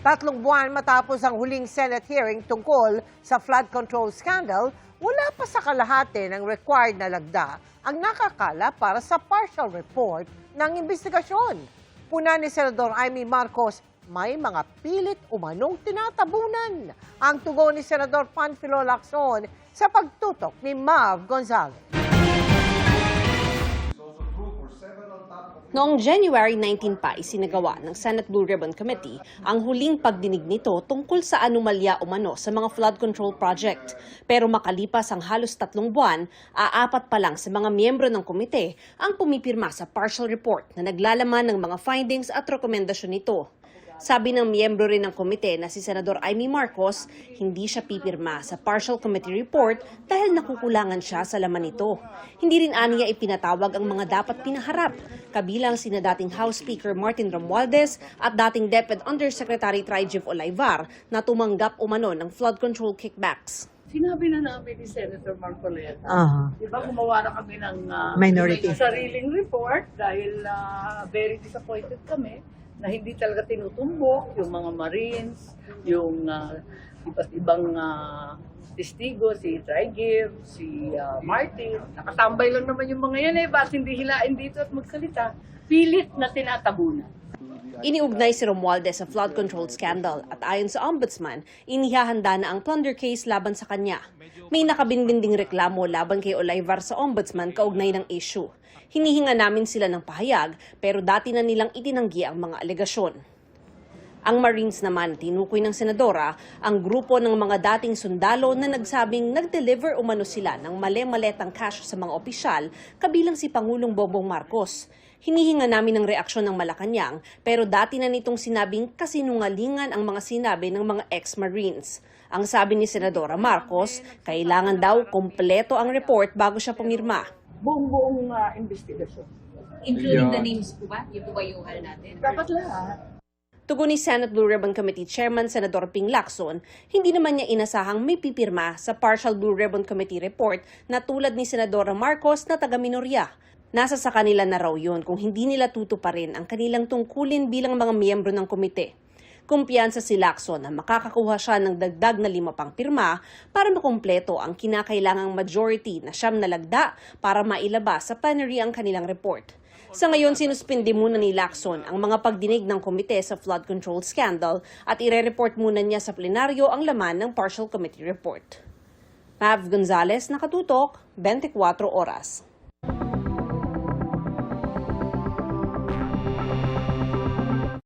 3 buwan matapos ang huling Senate hearing tungkol sa flood control scandal, wala pa sa kalahati ng required na lagda ang nakakala para sa partial report ng investigasyon. Puna ni Senador Amy Marcos, may mga pilit umanong tinatabunan. Ang tugon ni Senador Panfilo Lacson sa pagtutok ni Mav Gonzalez. Noong January 19 pa, isinagawa ng Senate Blue Ribbon Committee ang huling pagdinig nito tungkol sa anomalya umano sa mga flood control project. Pero makalipas ang halos 3 buwan, aapat pa lang sa mga miyembro ng komite ang pumipirma sa partial report na naglalaman ng mga findings at rekomendasyon nito. Sabi ng miyembro rin ng komite na si Senador Amy Marcos, hindi siya pipirma sa partial committee report dahil nakukulangan siya sa laman nito. Hindi rin aniya ipinatawag ang mga dapat pinaharap, kabilang sina dating House Speaker Martin Romualdez at dating DepEd Undersecretary Tryjeff Olaivar na tumanggap umano ng flood control kickbacks. Sinabi na namin ni Senator Marcoleta. Di ba gumawa na kami ng Minority sariling report dahil very disappointed kami na hindi talaga tinutumbok yung mga Marines, yung iba't ibang testigo, si Tryjeff, si Martin. Nakatambay lang naman yung mga yan bakit hindi hilain dito at magsalita? Pilit na tinatabunan. Iniugnay si Romualdez sa flood control scandal at ayon sa ombudsman, inihahanda na ang plunder case laban sa kanya. May nakabinbinding reklamo laban kay Olaivar sa ombudsman kaugnay ng issue. Hinihinga namin sila ng pahayag pero dati na nilang itinanggi ang mga alegasyon. Ang Marines naman, tinukoy ng senadora, ang grupo ng mga dating sundalo na nagsabing nag-deliver umano sila ng mali-maletang cash sa mga opisyal, kabilang si Pangulong Bongbong Marcos. Hinihinga namin ng reaksyon ng Malacanang pero dati na nitong sinabing kasinungalingan ang mga sinabi ng mga ex-Marines. Ang sabi ni Senadora Marcos, kailangan daw kompleto ang report bago siya pumirma. Buong investigasyon. Including the names po ba? Yung po ba yung natin? Dapat lahat. Tugon ni Senate Blue Ribbon Committee Chairman Senador Ping Lacson, hindi naman niya inasahang may pipirma sa partial Blue Ribbon Committee report na tulad ni Senadora Marcos na taga-minorya. Nasa sa kanila na raw yun kung hindi nila tutuparin ang kanilang tungkulin bilang mga miyembro ng komite. Kumpiyansa si Lacson na makakakuha siya ng dagdag na 5 pang pirma para makumpleto ang kinakailangang majority na 9 na lagda para mailabas sa plenary ang kanilang report. Sa ngayon, sinuspindi muna ni Lacson ang mga pagdinig ng komite sa flood control scandal at ire-report muna niya sa plenaryo ang laman ng partial committee report. Mav Gonzalez, Nakatutok, 24 Oras.